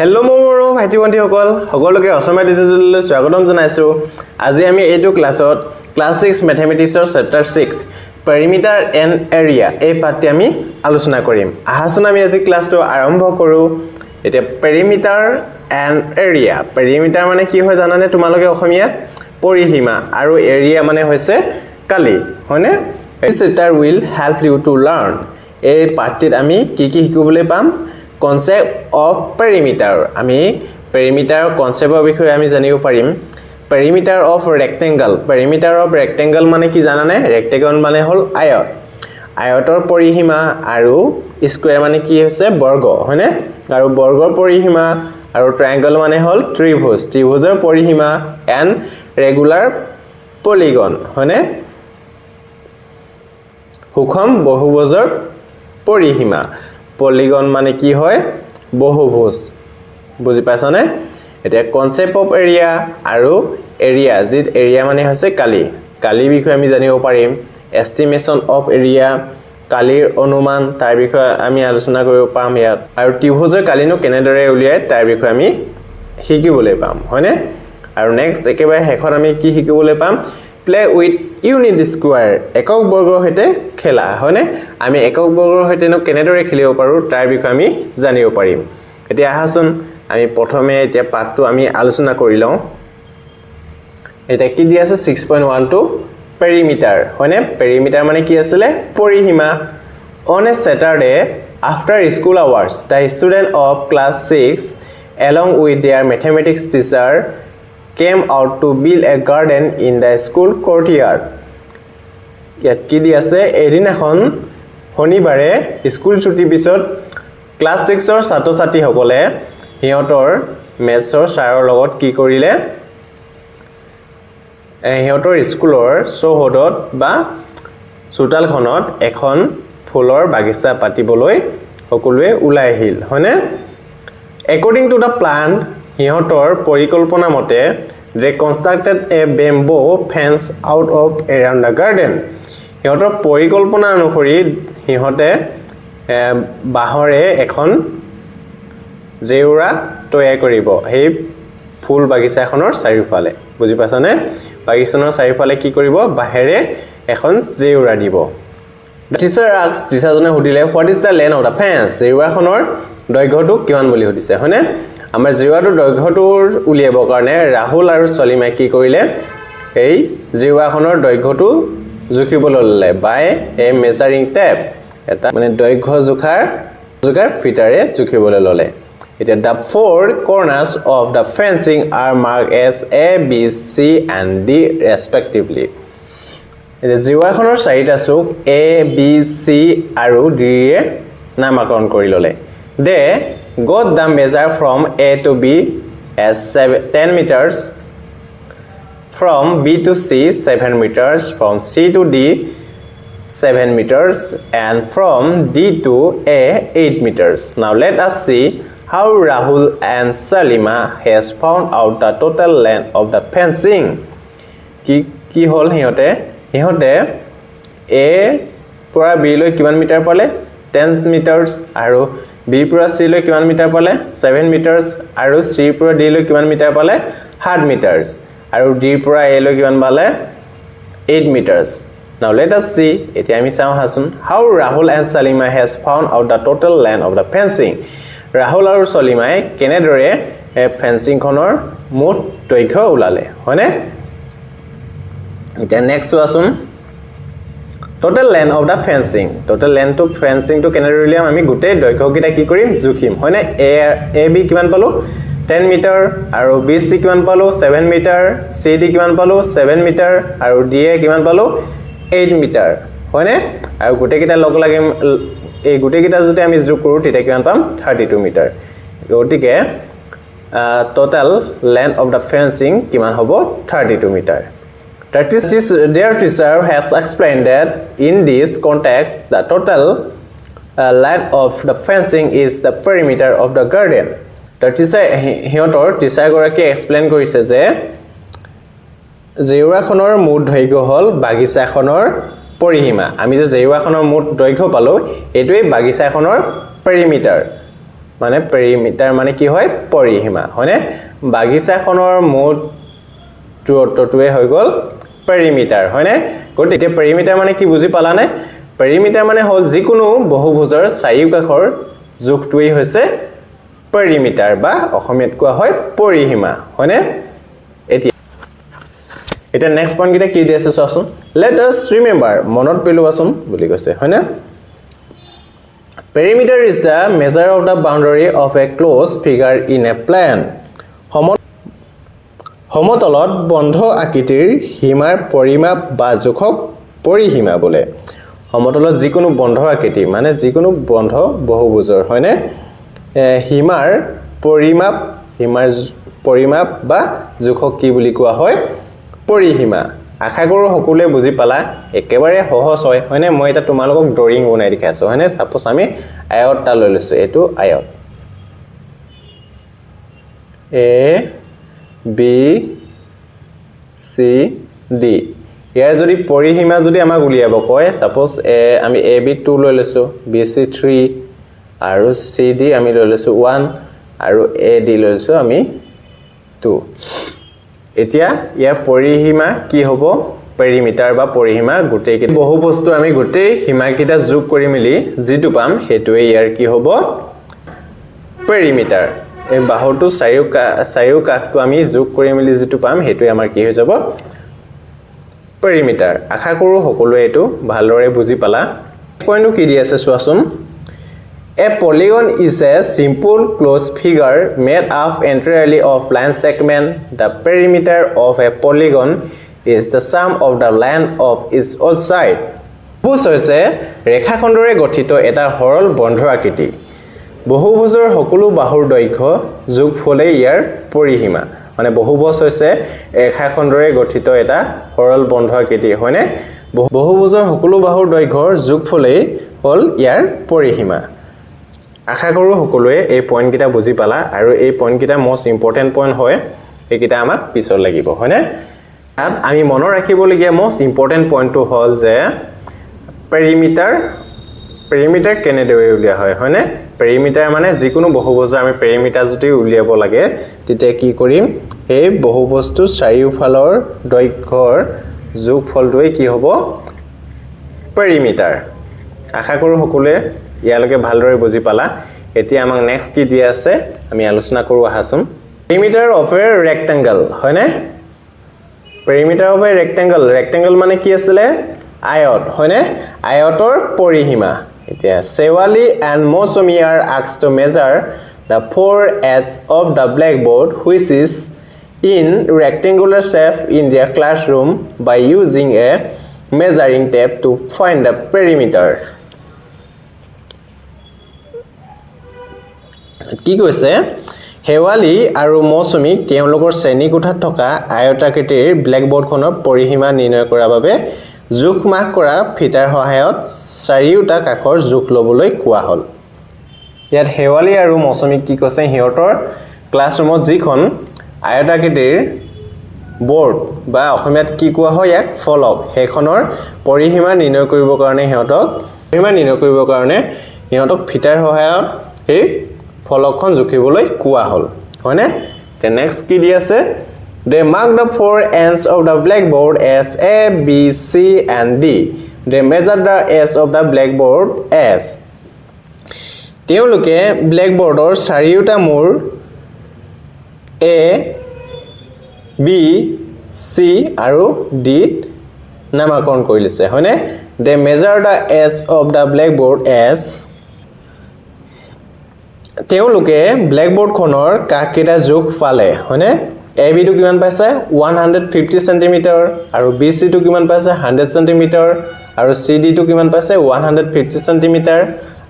Hello' মোৰ ভাইটি ভণ্টিসকল সকলোকে অসমীয়া ডিজিটেললৈ স্বাগতম জনাইছোঁ। আজি আমি এইটো ক্লাছত ক্লাছ 6 মেথমেটিক্সৰ চেপ্টাৰ 6 পেৰিমিটাৰ এণ্ড এৰিয়া এই পাঠটি আমি আলোচনা কৰিম। আহাচোন আমি আজি ক্লাছটো আৰম্ভ কৰোঁ। এতিয়া পেৰিমিটাৰ এণ্ড এৰিয়া, পেৰিমিটাৰ মানে কি হয় জানানে তোমালোকে অসমীয়াত? পৰিসীমা, আৰু এৰিয়া মানে হৈছে কালি, হয়নে? This chapter will help you to learn. এই পাঠটিত আমি কি শিকিবলৈ পাম? Concept of perimeter. আমি পেৰিমিটাৰৰ কনসেপ্টৰ বিষয়ে আমি জানিব পাৰিম। Perimeter of rectangle, perimeter of rectangle মানে কি জানানে? ৰেক্টেংগল মানে হ'ল আয়ত, আয়তৰ পৰিসীমা, আৰু স্কুৱেৰ মানে কি হৈছে? বৰ্গ, হয়নে? আৰু বৰ্গৰ পৰিসীমা, আৰু ট্ৰায়াংগল মানে হ'ল ত্ৰিভুজ, ত্ৰিভুজৰ পৰিসীমা, এণ্ড ৰেগুলাৰ পলিগন, হয়নে? সুষম বহুভুজৰ পৰিসীমা। পলিগন মানে কি হয়? বহুভুজ, বুজি পাইছানে? এতিয়া কনসেপ্ট অফ এৰিয়া আৰু এৰিয়া, যি এৰিয়া মানে হৈছে কালি, কালিৰ বিষয়ে আমি জানিব পাৰিম। এষ্টিমেশ্যন অফ এৰিয়া, কালিৰ অনুমান, তাৰ বিষয়ে আমি আলোচনা কৰিব পাম ইয়াত। আৰু ত্ৰিভুজৰ কালিনো কেনেদৰে উলিয়ায় তাৰ বিষয়ে আমি শিকিবলৈ পাম, হয়নে? আৰু নেক্সট একেবাৰে শেষত আমি কি শিকিবলৈ পাম? প্লে উইথ ইউনিট স্কোৱাৰ, একক বৰ্গৰ সৈতে খেলা, হয়নে? আমি একক বৰ্গৰ সৈতেনো কেনেদৰে খেলিব পাৰোঁ তাৰ বিষয়ে আমি জানিব পাৰিম। এতিয়া আহাচোন আমি প্ৰথমে এতিয়া পাঠটো আমি আলোচনা কৰি লওঁ। এতিয়া কি দি আছে? 6.12 পেৰিমিটাৰ, হয়নে? পেৰিমিটাৰ মানে কি আছিলে? পৰিসীমা। On a Saturday after school hours the student of class 6 along with their mathematics teacher came out to build a garden in the school courtyard. ইয়াত কি দি আছে? এদিনাখন শনিবাৰে স্কুল ছুটিৰ পিছত ক্লাছ 6ৰ ছাত্ৰ ছাত্ৰীসকলে সিহঁতৰ মেথছৰ ছাৰৰ লগত কি কৰিলে? সিহঁতৰ স্কুলৰ চৌহদত বা চোতালখনত এখন ফুলৰ বাগিচা পাতিবলৈ সকলোৱে ওলাই আহিল, হয়নে? According to the plan, সিহঁতৰ পৰিকল্পনা মতে they constructed a bamboo fence out of around the garden. সিহঁতৰ পৰিকল্পনা অনুসৰি সিহঁতে বাঁহৰে এখন জেউৰা তৈয়াৰ কৰিব সেই ফুল বাগিচাখনৰ চাৰিওফালে, বুজি পাইছানে? বাগিচাখনৰ চাৰিওফালে কি কৰিব? বাঁহেৰে এখন জেউৰা দিব। টিচাৰজনে সুধিলে what is the length of the fence? জেউৰাখনৰ দৈৰ্ঘ্যটো কিমান বুলি সুধিছে, হয়নে? আমাৰ জেউৰাটোৰ দৈৰ্ঘ্যটো উলিয়াবৰ কাৰণে ৰাহুল আৰু চলিমাই কি কৰিলে? এই জেউৰাখনৰ দৈৰ্ঘ্যটো জুখিবলৈ ল'লে বাই এ মেজাৰিং টেপ, এটা মানে দৈৰ্ঘ্য জোখাৰ ফিটাৰে জুখিবলৈ ল'লে। এতিয়া the 4 corners of the fencing are marked as A, B, C and D respectively. এতিয়া জেউৰাখনৰ চাৰিটা চুক A, B, C আৰু D য়ে নামাকৰণ কৰি ল'লে। They got the measure from A to B as 10 meters, from B to C 7 meters, from C to D 7 meters, and from D to A 8 meters. Now let us see how Rahul and Salima has found out the total length of the fencing. কি হ'ল? সিহঁতে A পৰা B লৈ কিমান metre পালে? 10 meters, আৰু B পৰা C লৈ কিমান মিটাৰ পালে? 7 meters, আৰু C পৰা D লৈ কিমান মিটাৰ পালে? 7 meters, আৰু D পৰা A লৈ কিমান পালে? 8 meters. Now let us see, এতিয়া আমি চাওঁ হাচোন how Rahul and Salima has found out the total length of the fencing. Rahul আৰু চলিমাই কেনেদৰে ফেন্সিংখনৰ মুঠ দৈৰ্ঘ্য ওলালে, হয়নে? এতিয়া নেক্সট চোৱাচোন total length of the fencing. Total length of ফেন্সিংটো কেনেদৰে উলিয়াম? আমি গোটেই দৈৰ্ঘ্যকেইটা কি কৰিম? জুখিম, হয়নে? এ বি কিমান পালোঁ? 10 মিটাৰ, আৰু বি চি কিমান পালোঁ? 7 মিটাৰ, চি ডি কিমান পালোঁ? 7 মিটাৰ, আৰু ডি এ কিমান পালোঁ? 8 মিটাৰ, হয়নে? আৰু গোটেইকেইটা লগ লাগি এই গোটেইকেইটা যদি আমি যোগ কৰোঁ তেতিয়া কিমান পাম? 32 মিটাৰ। গতিকে total length of the fencing কিমান হ'ব? 32 metre. Their teacher has explained that in this context the total length of the fencing is the perimeter of the garden. সিহঁতৰ টিচাৰগৰাকীয়ে এক্সপ্লেইন কৰিছে যে জেউৰাখনৰ মুঠ দৈৰ্ঘ্য হ'ল বাগিচাখনৰ পৰিসীমা। আমি যে জেউৰাখনৰ মুঠ দৈৰ্ঘ্য পালোঁ এইটোৱেই বাগিচাখনৰ পেৰিমিটাৰ, মানে পেৰিমিটাৰ মানে কি হয় পৰিসীমা হয়নে বাগিচাখনৰ মুঠ দূৰত্বটোৱে হৈ গল পেৰিমিটাৰ হয়নে গতিকে পেৰিমিটাৰ মানে কি বুজি পালানে পেৰিমিটাৰ মানে হল যিকোনো বহুভুজৰ চাৰিওকাষৰ জোখটোৱেই হৈছে পেৰিমিটাৰ বা অসমীয়াত কোৱা হয় পৰিসীমা হয়নে এটা নেক্সট পইণ্ট কিটা কি দিছে চোৱাচোন let us remember মনত পেলোৱাচোন বুলি কৈছে হয়নে perimeter is the measure of the boundary of a closed figure in a plan সমতলত বন্ধ আকৃতিৰ সীমাৰ পৰিমাপ বা জোখক পৰিসীমা বোলে সমতলত যিকোনো বন্ধ আকৃতি মানে যিকোনো বন্ধ বহুভুজৰ হয়নে সীমাৰ পৰিমাপ বা জোখক কি বুলি কোৱা হয় পৰিসীমা আশা কৰো সকলোৱে বুজি পালা একেবাৰে সহজ হয় হয়নে মই এটা তোমালোকক ড্ৰয়িং বনাই দেখাইছো হয়নে সাপোজ আমি আয়তটা লৈ লৈছো এটো আয়ত এ বি সি ডি ইয়াৰ যদি পৰিসীমা যদি আমাক উলিয়াব কয় সাপোজ আমি এ বি 2 লৈ লৈছো বি সি 3 আৰু সি ডি আমি লৈ লৈছো 1 আৰু এ ডি লৈ লৈছো আমি 2 এতিয়া ইয়াৰ পৰিসীমা কি হ'ব পেৰিমিটাৰ বা পৰিসীমা গুটেই বহু বস্তু আমি গুটেই সীমা কিটা যোগ কৰি মিলি যেটো পাম হেতুৱে ইয়াৰ কি হ'ব পেৰিমিটাৰ এই বাহুটো চাৰিওকাষটো আমি যোগ কৰি মিলি যেটো পাম হেতুৱে আমাৰ কি হৈ যাব পেৰিমিটাৰ আশা কৰো সকলোৱে এটো ভালদৰে বুজি পালা পইণ্টটো কি দি আছে চোৱাচোন A polygon is a simple closed figure made up entirely of line segment. The perimeter of a polygon is the sum of the length of its all side. বহুভুজ হৈছে ৰেখাখণ্ডৰে গঠিত এটা সৰল বন্ধ আকৃতি বহুভুজৰ সকলো বাহুৰ দৈৰ্ঘ্য যোগফলে ইয়াৰ পৰিসীমা মানে বহুভুজ হৈছে ৰেখাখণ্ডৰে গঠিত এটা সৰল বন্ধ আকৃতি হয়নে বহুভুজৰ সকলো বাহুৰ দৈৰ্ঘ্যৰ যোগফলে হল ইয়াৰ পৰিসীমা আশা কৰো সকলোৱে এই পইণ্ট কিটা বুজি পালা আৰু এই পইণ্ট কিটা মোস্ট ইম্পৰ্টেন্ট পইণ্ট হয় এই কিটা আমাক পিছৰ লাগিব হয়নে আমি মনৰ ৰাখিবলগীয়া মোস্ট ইম্পৰ্টেন্ট পইণ্টটো হল যে পেৰিমিটাৰ কেনেদৰে উলিয়া হয় হয়নে পেৰিমিটাৰ মানে যিকোনো বহুভুজৰ আমি পেৰিমিটাৰ যদি উলিয়াব লাগে তেতিয়া কি কৰিম এই বহুভুজটো চাৰিওফালৰ দৈৰ্ঘ্যৰ যোগফলটোৱে কি হ'ব পেৰিমিটাৰ আশা কৰো সকলোৱে ইয়ালৈকে ভালদৰে বুজি পালা এতিয়া আমাক নেক্সট কি দিয়া আছে আমি আলোচনা কৰো আহাচোন পেৰিমিটাৰ অফ এ ৰেক্টেংগল হয়নে পেৰিমিটাৰ অফ এ ৰেক্টেংগল মানে কি আছিল আয়ত হয়নে আয়তৰ পৰিসীমা এতিয়া Sewali and Mousumi are asked to measure the four edges of the blackboard which is in rectangular shape in their classroom by using a measuring tape to find the perimeter কি কৈছে হেৱালি আৰু মৌচুমী তেওঁলোকৰ শ্ৰেণী কোঠাত থকা আয়তাকৃতিৰ ব্ল্যাকবোৰ্ডখনৰ পৰিসীমা নিৰ্ণয় কৰাৰ বাবে জোখ মাখ কৰা ফিটাৰ সহায়ত চাৰিওটা কাষৰ জোখ লবলৈ কোৱা হ'ল ইয়াত হেৱালি আৰু মৌচুমী কি কৈছে হিহঁতৰ ক্লাছৰুমত যিখন আয়তাকৃতিৰ বোৰ্ড বা অসমীয়াত কি কোৱা হয় ইয়াক ফলক হেখনৰ পৰিসীমা নিৰ্ণয় কৰিবৰ কাৰণে হিহঁতক ফিটাৰ সহায়ত এই ফলকখন জুখিবলৈ কোৱা হ'ল হয়নে তে নেক্সট কি দি আছে they mark the four ends of the blackboard as A B C and D they measure the edge of the blackboard as তেওঁলোকে ব্ল্যাকবোৰ্ডৰ চাৰিওটা মূৰ A B C আৰু D নামাকৰণ কৰি লৈছে হয়নে they measure the edge of the blackboard as তেওঁলোকে ব্ল্যাকবোৰ্ডখনৰ কাষকেইটা জোখ পালে হয়নে এ বি টো কিমান পাইছে 150 সেন্টিমিটাৰ আৰু বি সি টো কিমান পাইছে 100 সেন্টিমিটাৰ আৰু সি ডি টো কিমান পাইছে 150 সেন্টিমিটাৰ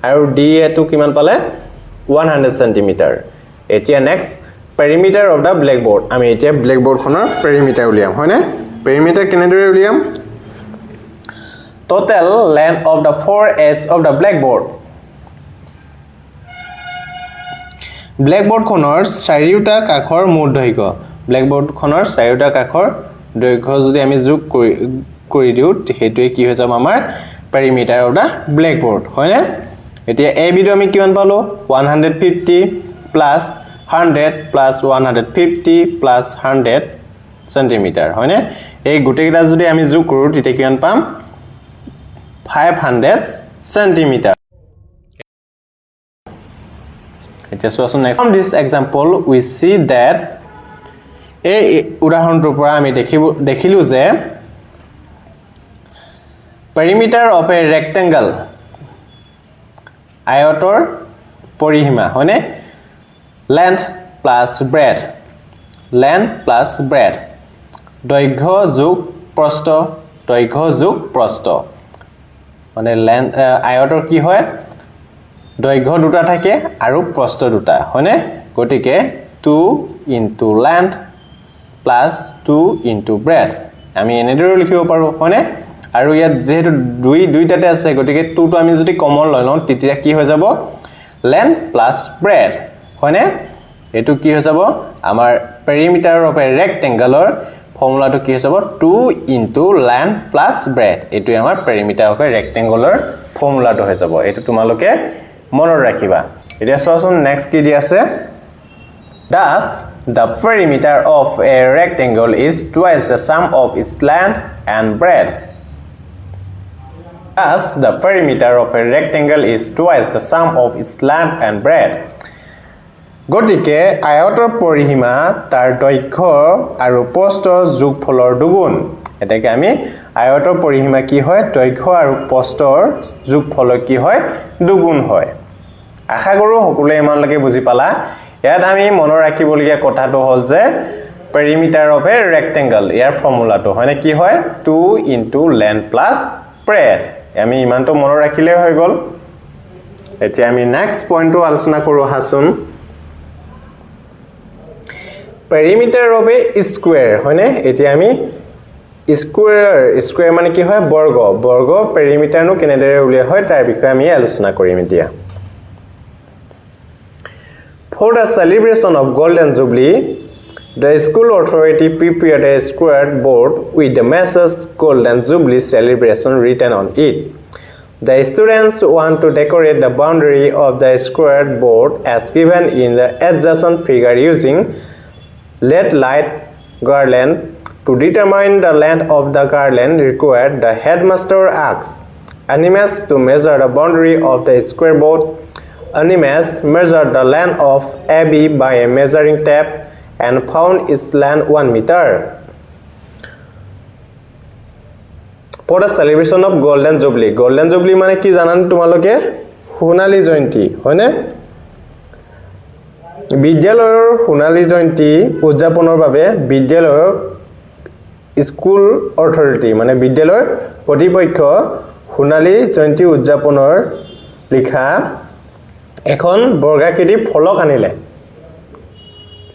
আৰু ডি এ টো কিমান পালে 100 সেন্টিমিটাৰ এতিয়া next perimeter of the blackboard আমি এতিয়া ব্ল্যাকবোৰ্ডখনৰ পেৰিমিটাৰ উলিয়াম হয়নে পেৰিমিটাৰ কেনেদৰে উলিয়াম total length of the four edge of the blackboard ব্ল্যাকবোৰ্ডখনৰ চাৰিওটা কাষৰ মুঠ দৈৰ্ঘ্য ব্ল্যাকবোৰ্ডখনৰ চাৰিওটা কাষৰ দৈৰ্ঘ্য যদি আমি যোগ কৰি দিও হেতুৱে কি হৈ যাব আমাৰ পেৰিমিটাৰ অফ দা ব্ল্যাকবোৰ্ড হয়নে এতিয়া AB টো আমি কিমান পালো 150 প্লাস 100 প্লাস 150 প্লাস 100 সেন্টিমিটার হয়নে এই গোটেইটা যদি আমি যোগ কৰো তেতিয়া কিমান পাম 500 সেন্টিমিটাৰ এতিয়া চোৱাচোন next from this example we see that এই উদাহৰণটোৰ পৰা আমি দেখিলো যে perimeter of a rectangle আয়তৰ পৰিসীমা হয়নে length plus breadth দৈৰ্ঘ্য যোগ প্ৰস্থ মানে আয়তৰ কি হয় দৈৰ্ঘ্য দুটা থাকে আৰু প্ৰস্থ দুটা হয়নে গতিকে 2 into length plus 2 into breadth আমি এনেদৰে লিখিব পাৰো হয়নে আৰু ইয়াত যেহেতু দুইটাতে আছে গতিকে 2 টো আমি যদি কমন লৈ লওঁ তেতিয়া কি হৈ যাব length plus breadth হয়নে এটো কি হৈ যাব আমাৰ perimeter of a rectangle ফৰ্মুলাটো কি হৈ যাব 2 into length plus breadth এটো আমাৰ perimeter of a rectangle ফৰ্মুলাটো হৈ যাব এটো তোমালোকে মনত ৰাখিবা এতিয়া চোৱাচোন নেক্সট কি দি আছে thus the perimeter of a rectangle is twice the sum of its length and breadth thus the perimeter of a rectangle is twice the sum of its length and breadth গতিকে আয়তৰ পৰিসীমা তাৰ দৈৰ্ঘ্য আৰু প্ৰস্থৰ যোগফলৰ দুগুণ এটাকে আমি আয়তৰ পৰিসীমা কি হয় দৈৰ্ঘ্য আৰু প্ৰস্থৰ যোগফল কি হয় দুগুণ হয় আশা কৰো সকলোৱে ইমানলৈকে বুজি পালা ইয়াত আমি মনত ৰাখিবলগীয়া কথাটো হ'ল যে perimeter of a rectangle ইয়াৰ ফৰ্মুলাটো হয়নে কি হয় 2 into length plus breadth আমি ইমানটো মনত ৰাখিলে হৈ গল এতিয়া আমি নেক্সট পইণ্টটো আলোচনা কৰো হাসুন perimeter of a square হয়নে এতিয়া আমি স্কয়াৰ মানে কি হয় বৰ্গ perimeter নো কেনেদৰে উলিয়া হয় তাৰ বিষয়ে আমি আলোচনা কৰিম এতিয়া For the celebration of Golden Jubilee, the school authority prepared a square board with the message Golden Jubilee celebration written on it. The students want to decorate the boundary of the square board as given in the adjacent figure using LED light garland. To determine the length of the garland required, the headmaster asks Animas to measure the boundary of the square board. Animas measured the length of AB by a measuring tape and found its length 1 meter. For the celebration of Golden Jubilee. Golden Jubilee মানে কি জানান তোমালোকে সোণালী জয়ন্তী হয়নে বিদ্যালয়ৰ সোণালী জয়ন্তী উদযাপনৰ বাবে বিদ্যালয়ৰ school authority মানে বিদ্যালয়ৰ কৰ্তৃপক্ষ সোণালী জয়ন্তী উদযাপনৰ লিখা এখন বৰ্গাকৃতি ফলক আনিলে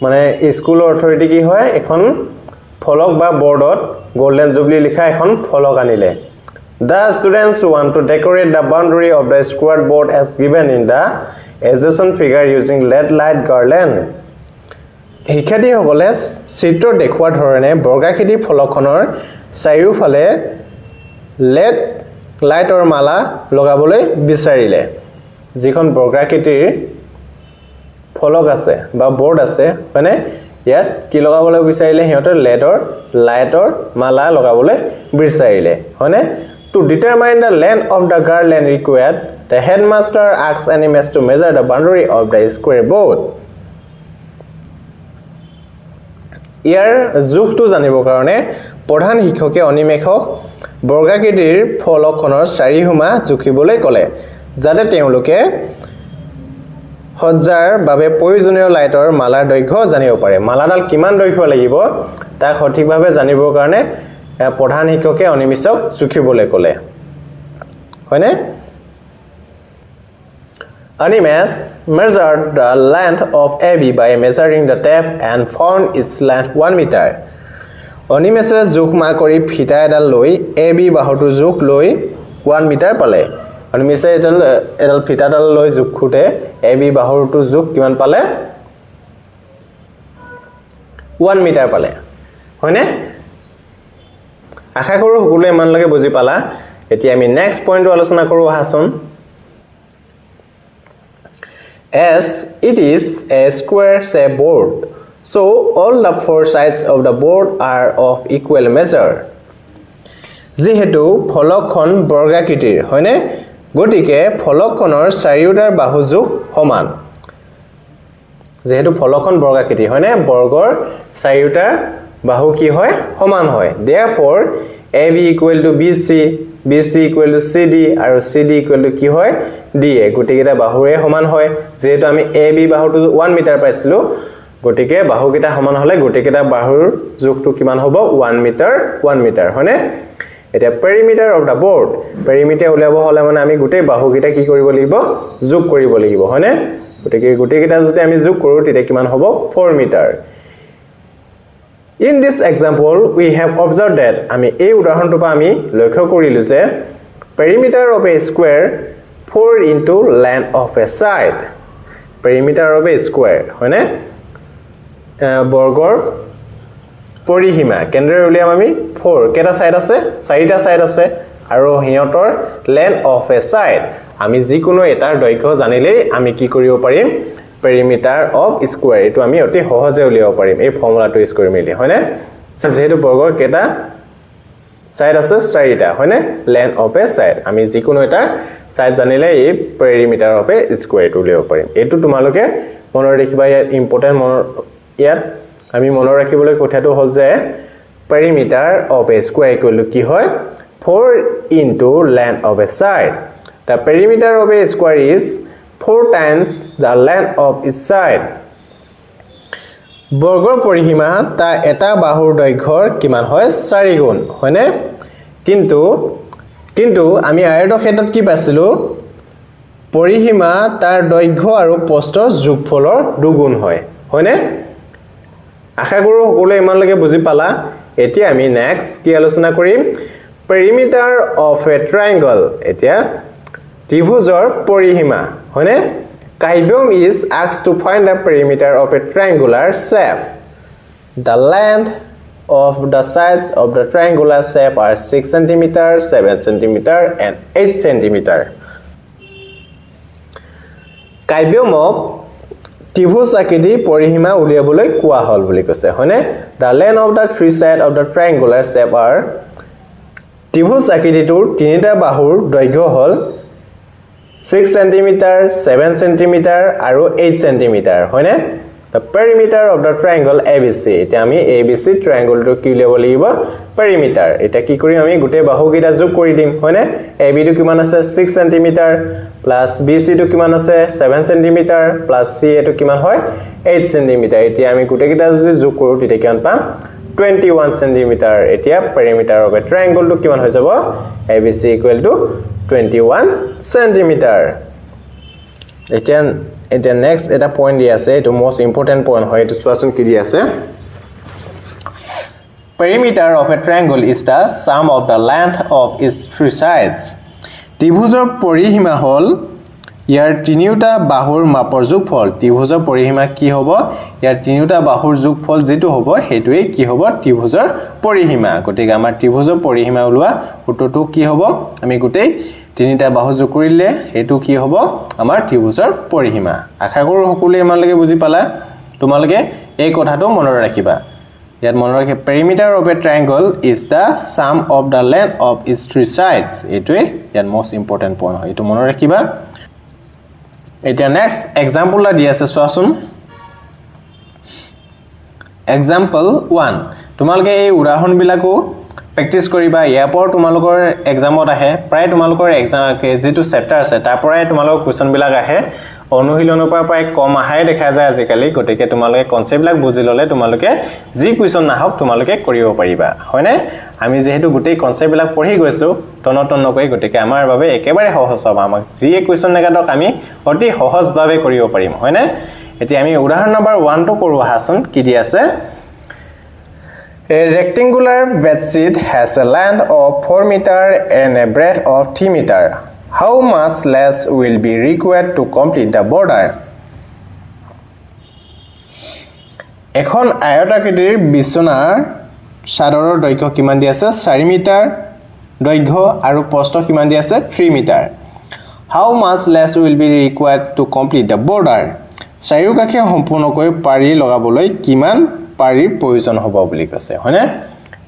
মানে স্কুল অথৰিটি কি হয় এখন ফলক বা বৰ্ডত গোল্ডেন জুবলি লিখা এখন ফলক আনিলে The students want to decorate the boundary of the square board as given in the adjacent figure using LED light garland. শিক্ষাৰ্থীসকলে চিত্ৰত দেখুওৱা ধৰণে বৰ্গাকৃতি ফলকখনৰ চাৰিওফালে LED লাইটৰ মালা লগাবলৈ বিচাৰিলে যিখন বৰ্গাকৃতিৰ ফলক আছে বা বৰ্ড আছে মানে ইয়াত কি লগাবলৈ বিচাৰিলে হিহঁতৰ লেডৰ লাইটৰ মালা লগাবলৈ বিচাৰিলে হয়নে To determine the length of the garland required, the headmaster asks Animas to measure the boundary of the square board. ইয়াৰ জোখটো জানিবৰ কাৰণে প্ৰধান শিক্ষকে অনিমেষক বৰ্গাকৃতিৰ ফলকখনৰ চাৰিসীমা জুখিবলৈ ক'লে যাতে তেওঁলোকে সজ্জাৰ বাবে প্ৰয়োজনীয় লাইটৰ মালাৰ দৈৰ্ঘ্য জানিব পাৰে মালাডাল কিমান দৈৰ্ঘ্য লাগিব তাক সঠিকভাৱে জানিবৰ কাৰণে প্ৰধান শিক্ষকে অনিমেষক জুখিবলৈ ক'লে হয়নে Animas measured the length of AB by measuring the tape and found its length 1 meter. Animas জোখ মাৰ কৰি ফিটা এডাল লৈ AB বাহুটো জোখ লৈ 1 মিটাৰ পালে Animas এডাল ফিটাডাল লৈ জোখুতে AB বাহুটো জোখ কিমান পালে 1 মিটাৰ পালে হয়নে আশা কৰো সকলোৱে ইমানলৈকে বুজি পালা এতিয়া আমি নেক্সট পইণ্টটো আলোচনা কৰো আহাচোন As it is a square shaped board, so all the four sides of the board are of equal measure. যেহেতু ফলকখন বৰ্গাকৃতিৰ হয়নে গতিকে ফলকখনৰ চাৰিওটাৰ বাহুযোগ সমান যেহেতু ফলকখন বৰ্গাকৃতি হয়নে বৰ্গৰ চাৰিওটাৰ বাহু কি হয় সমান হয় therefore AB equal to BC BC equal to CD আৰু CD equal to কি হয় DA গতিকেটা বাহুৰে সমান হয় যেহেতু আমি AB বাহুটো 1 মিটাৰ পাইছিলো গতিকে বাহুকেইটা সমান হলে গতিকেটা বাহুৰ যোগটো কিমান হ'ব 1 মিটাৰ হয়নে এটা perimeter of da board perimeter উলিয়াব হলে মানে আমি গোটেই বাহুকেইটা কি কৰিব লাগিব যোগ কৰিব লাগিব হয়নে গতিকে গোটেইকেইটা যদি আমি যোগ কৰো তেতিয়া কিমান হ'ব 4 metre In this example, we have observed that আমি এই উদাহৰণটো পৰা আমি লক্ষ্য কৰিলো যে perimeter of a square 4 into length of a side. Perimeter of a square, হয়নে? বৰ্গৰ পৰিসীমা কেন্দ্ৰৰ উলিয়াম আমি 4 কেটা সাইড আছে 4টা সাইড আছে আৰু হিয়তৰ length of a side. আমি যিকোনো এটাৰ দৈৰ্ঘ্য জানিলেই আমি কি কৰিব পাৰিম perimeter of square এটো আমি অতি সহজে উলিয়াব পাৰিম এই ফৰ্মুলাটো ইউজ কৰি মেলি হয়নে যেহেতু বৰ্গৰ কেটা সাইড আছে 4টা হয়নে length of a side আমি যিকোনো এটা সাইড জানিলে এই perimeter of a square টো উলিয়াব পাৰিম এটো তোমালোকে মনত ৰাখিবা ইয়াৰ ইম্পৰ্টেন্ট ইয়াত আমি মনত ৰাখিবলৈ কথাটো হ'ল যে perimeter of a square equal to কি হয় 4 into length of a side the perimeter of a square is 4 times the length of its side বৰ্গৰ পৰিসীমা তা এটা বাহুৰ দৈৰ্ঘ্যৰ কিমান হয় 4 গুণ হয়নে কিন্তু আমি আয়তক্ষেত্ৰত কি পাইছিলো পৰিসীমা তাৰ দৈৰ্ঘ্য আৰু প্ৰস্থৰ যোগফলৰ দুগুণ হয় হয়নে আশা কৰো সকলোৱে ইমানলৈকে বুজি পালা এতিয়া আমি নেক্সট কি আলোচনা কৰিম perimeter of a triangle এতিয়া ত্ৰিভুজৰ পৰিসীমা হয়নে Kaibyom is asked to find the perimeter of a triangular shape the length of the sides of the triangular shape are 6 cm 7 cm and 8 cm Kaibyomok ত্ৰিভুজ আকৃতি পৰিসীমা উলিয়াবলৈ কোৱা হল বুলি কৈছে হয়নে the length of the three sides of the triangular shape are ত্ৰিভুজ আকৃতিটোৰ তিনিটা বাহুৰ দৈৰ্ঘ্য হল 6 cm 7 cm আৰু 8 cm হয়নে the perimeter of the triangle ABC এটা আমি ABC triangle টো কি উলিয়াব লাগিব perimeter এটা কি কৰিম আমি গোটেই বাহুকেইটা যোগ কৰি দিম হয়নে AB টো কিমান আছে 6 cm plus BC টো কিমান আছে 7 cm plus CA টো কিমান হয় 8 cm এতিয়া আমি গোটেইকেইটা যদি যোগ কৰো তেতিয়া কিমান পাম 21 cm এতিয়া perimeter of a triangle টো কিমান হৈ যাব ABC equal to 21 cm এতিয়া next এটা পইণ্ট দি আছে এটো মোস্ট ইম্পৰ্টেন্ট পইণ্ট হয় এটো চোৱাচোন কি দি আছে perimeter of a triangle is the sum of the length of its three sides ত্ৰিভুজৰ পৰিসীমা হল ইয়াৰ তিনিটা বাহুৰ মাপৰ যোগফল ত্ৰিভুজৰ পৰিসীমা কি হ'ব ইয়াৰ তিনিটা বাহুৰ যোগফল যেটো হ'ব হেতুৱে কি হ'ব ত্ৰিভুজৰ পৰিসীমা গতিকে আমাৰ ত্ৰিভুজৰ পৰিসীমা উলোৱা সূত্ৰটো কি হ'ব আমি গোটেই তিনিটা বাহু যোগ কৰিলে হেতু কি হ'ব আমাৰ ত্ৰিভুজৰ পৰিসীমা আশা কৰো সকলোৱে ইমানলৈকে বুজি পালা তোমালোকে এই কথাটো মনত ৰাখিবা ইয়াত মনত ৰাখি perimeter of a triangle is the sum of the length of its three sides এটোৱে ইয়াত মোস্ট ইম্পৰ্টেন্ট পইণ্ট হয় এটো মনত ৰাখিবা এতিয়া নেক্সট এক্সাম্পল দি আছে চোৱাচোন এক্সাম্পল 1 তোমালোকে এই উদাহৰণ বিলাকো প্ৰেক্টিস কৰিবা ইয়াৰ তোমালোকৰ এক্সামত আহে প্ৰায় তোমালোকৰ এক্সাম যেটো চেপ্টাৰ আছে তাৰ পৰাই তোমালোকৰ কোৱেশ্চন বিলাক আহে অনুশীলনৰ পৰা প্ৰায় কম আহাই দেখা যায় আজিকালি গতিকে তোমালোকে কনসেপ্ট বিলাক বুজি ললে তোমালোকে যি কোৱেশ্চন নাহক তোমালোকে কৰিব পাৰিবা হয়নে আমি যেহেতু গোটেই কনসেপ্ট বিলাক পঢ়ি গৈছো তনতনকৈ গতিকে আমাৰ বাবে একেবাৰে সহজ হ'ব আমাক যি কোৱেশ্চন নাগাদক আমি অতি সহজভাৱে কৰিব পাৰিম হয়নে এতিয়া আমি উদাহৰণ নম্বৰ 1 টো কৰো হাসন কি দি আছে A rectangular bedsheet has a length of 4 meter and a breadth of 3 meter. How much less will be required to complete the border? এখন আয়তাকৃতিৰ বিছনাৰ চাদৰৰ দৈৰ্ঘ্য কিমান দি আছে 4 মিটাৰ দৈৰ্ঘ্য আৰু প্ৰস্থ কিমান দি আছে 3 metre How much less will be required to complete the border? চাৰিওকাষে সম্পূৰ্ণকৈ পাৰি লগাবলৈ কিমান পাৰিৰ প্ৰয়োজন হ'ব বুলি কৈছে হয়নে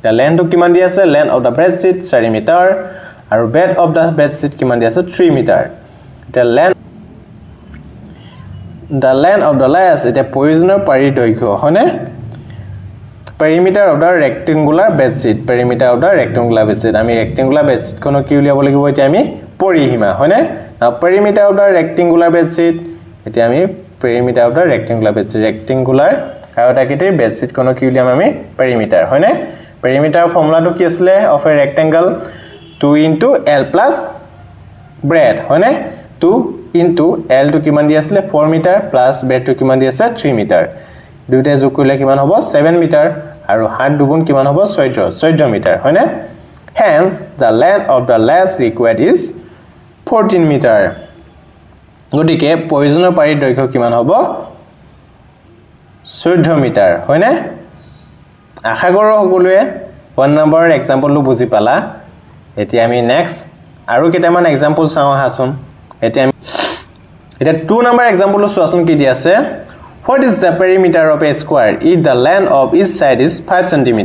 the length কিমান দি আছে length of the bedsheet 4 metre আৰু bed of the bedsheet কিমান দি আছে 3 metre the length of the lace এটা প্ৰয়োজনীয় পাৰি দৈৰ্ঘ্য হয়নে perimeter of the rectangular bedsheet perimeter of the rectangular bedsheet আমি rectangular bedsheet কোন কি উলিয়াব লাগিব এতিয়া আমি পৰিসীমা হয়নে now perimeter of the rectangular bedsheet এতিয়া আমি perimeter of the rectangular bedsheet rectangular আৰু তাকিতে bedsheet কোন কি উলিয়াম আমি perimeter হয়নে perimeter ফৰ্মুলাটো কি আছিল of a rectangle 2 into l plus breadth হয়নে 2 into l to কিমান দি আছিল 4 মিটাৰ plus breadth to কিমান দি আছে 3 মিটাৰ দুইটা যোগ কৰিলে কিমান হ'ব 7 মিটাৰ আৰু হাত দুগুণ কিমান হ'ব 14 মিটাৰ হয়নে hence the length of the lace required is 14 metre গতিকে প্ৰয়োজনীয় পাৰি দৈৰ্ঘ্য কিমান হ'ব 14 মিটাৰ হয়নে আশা কৰো সকলোৱে 1 নম্বৰৰ এক্সাম্পলটো বুজি পালা এতিয়া আমি নেক্সট আৰু কেইটামান এক্সাম্পল চাওঁ আহাচোন এতিয়া 2 নম্বৰ এক্সাম্পলটো চোৱাচোন কি দি আছে What is the perimeter of a square if the length of each side is 5 cm?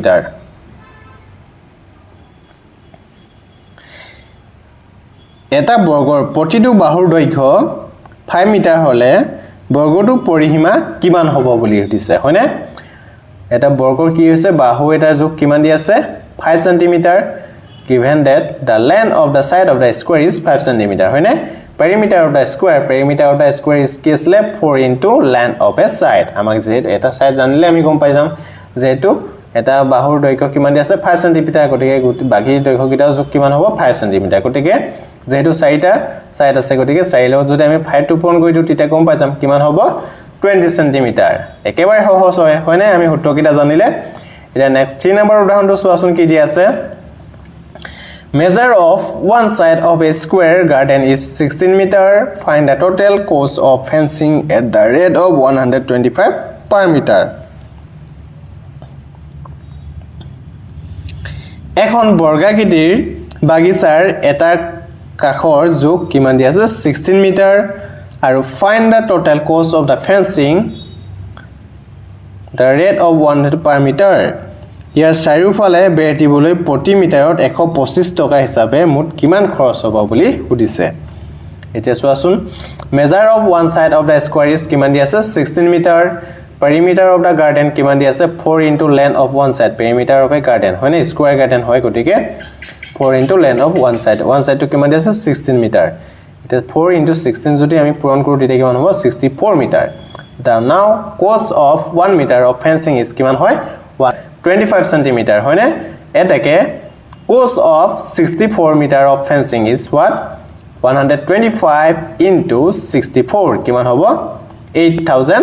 এটা বৰ্গৰ প্ৰতিটো বাহুৰ দৈৰ্ঘ্য 5 মিটাৰ হলে বৰ্গটোৰ পৰিসীমা কিমান হ'ব বুলি সুধিছে হয়নে এটা বৰ্গৰ কি হৈছে বাহু এটাৰ জোখ কিমান দি আছে 5 cm given that the length of the side of the square is 5 cm হয়নে perimeter of the square is kisle 4 into length of a side আমাক যে এটা সাইড জানিলে আমি গম পাই যাম যেহেতু এটা বাহুৰ দৈৰ্ঘ্য কিমান দি আছে 5 cm গতিকে বাকি দৈৰ্ঘ্য কিটাও যোগ কিমান হ'ব 5 cm গতিকে যেহেতু চাৰিটা সাইড আছে গতিকে চাৰিলৈ যদি আমি 5 টো পূৰণ কৰি দিও তেতিয়া গম পাই যাম কিমান হ'ব 20 cm একেবাৰে সহজ হয় না আমি সূত্ৰ কিটা জানিলে এটা নেক্সট 3 নম্বৰ উদাহৰণটো চোৱাচোন কি দি আছে Measure of one side of a square garden is 16 meter. Find the total cost of fencing at the rate of 125 per meter. এখন বৰ্গাকৃতিৰ বাগিচাৰ এটা কাখৰ জোখ কিমান দি আছে 16 মিটাৰ আৰু find the total cost of the fencing the rate of 100 per meter. ইয়াৰ চাৰিওফালে বেৰ দিবলৈ প্ৰতি মিটাৰত 125 টকা হিচাপে মুঠ কিমান খৰচ হ'ব বুলি সুধিছে এতিয়া চোৱাচোন measure of one side of the square is কিমান দি আছে 16 metre perimeter of the garden কিমান দি আছে 4 into length of one side perimeter of a garden হয়নে স্কয়াৰ গাৰ্ডেন হয় গতিকে 4 into length of one side to কিমান দি আছে 16 মিটাৰ এটা 4 into 16 যদি আমি পূৰণ কৰো তেতিয়া কিমান হ'ব 64 metre the now cost of 1 meter of fencing is কিমান হয় 25 centimeter হয়নে এটাকে cost of 64 meter of fencing is what 125 into 64 কিমান হ'ব 8000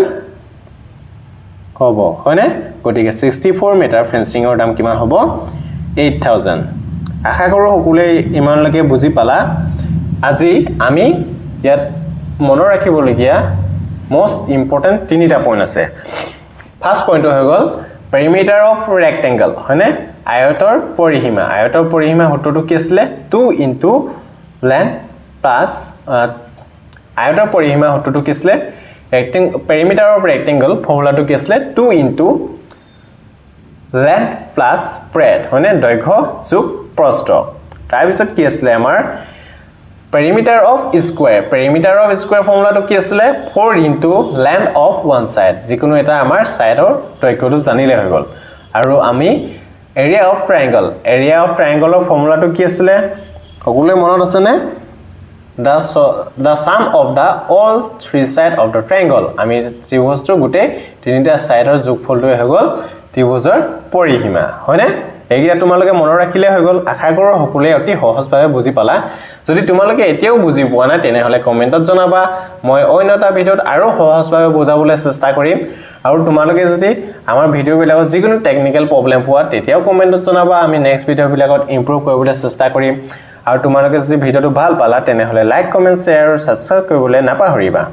হ'ব হয়নে গতিকে 64 মিটাৰ ফেন্সিংৰ দাম কিমান হ'ব 8000 আশা কৰো সকলোৱে ইমানলৈকে বুজি পালা আজি আমি ইয়াত মনৰ ৰাখিবলগীয়া most important তিনিটা পইণ্ট আছে ফাৰ্স্ট পইণ্ট হৈ গ'ল perimeter of rectangle হয়নে আয়তৰ পৰিসীমা সূত্ৰটো কি আছিল 2 into length plus আয়তৰ পৰিসীমা সূত্ৰটো কি আছিল perimeter of rectangle ফৰ্মুলাটো কি আছিল 2 into length plus breadth হয়নে দৈৰ্ঘ্য যোগ প্ৰস্থ তাৰ পিছত কি আছিল আমাৰ perimeter of square ফৰ্মুলাটো কি আছিল 4 into length of one side যিকোনো এটা আমাৰ সাইডৰ দৈৰ্ঘ্যটো জানিলে হৈ গল আৰু আমি area of triangle ফৰ্মুলাটো কি আছিল সকলোৱে মনত আছে নে the sum of the all three sides of the triangle আমি ত্ৰিভুজৰ গুটে তিনিটা সাইডৰ যোগফলটো হৈ গল ত্ৰিভুজৰ পৰিসীমা হয়নে এইগিয়া তোমালোকে মনত ৰাখিলে হৈ গল আশা কৰো সকলোৱে অতি সহজভাৱে বুজি পালা যদি তোমালোকে এতিয়াও বুজি পোৱা নাই তেনেহলে কমেন্টত জনাবা মই অন্যটা ভিডিওত আৰু সহজভাৱে বুজাবলৈ চেষ্টা কৰিম আৰু তোমালোকে যদি আমাৰ ভিডিও বিলাকত যিকোনো টেকনিক্যাল প্ৰবলেম পোৱা তেতিয়াও কমেন্টত জনাবা আমি নেক্সট ভিডিও বিলাকত ইমপ্ৰুভ কৰিবলৈ চেষ্টা কৰিম আৰু তোমালোকে যদি ভিডিওটো ভাল পালা তেনেহলে লাইক কমেন্ট শ্বেয়াৰ আৰু সাবস্ক্ৰাইব কৰিবলৈ নাপাহৰিবা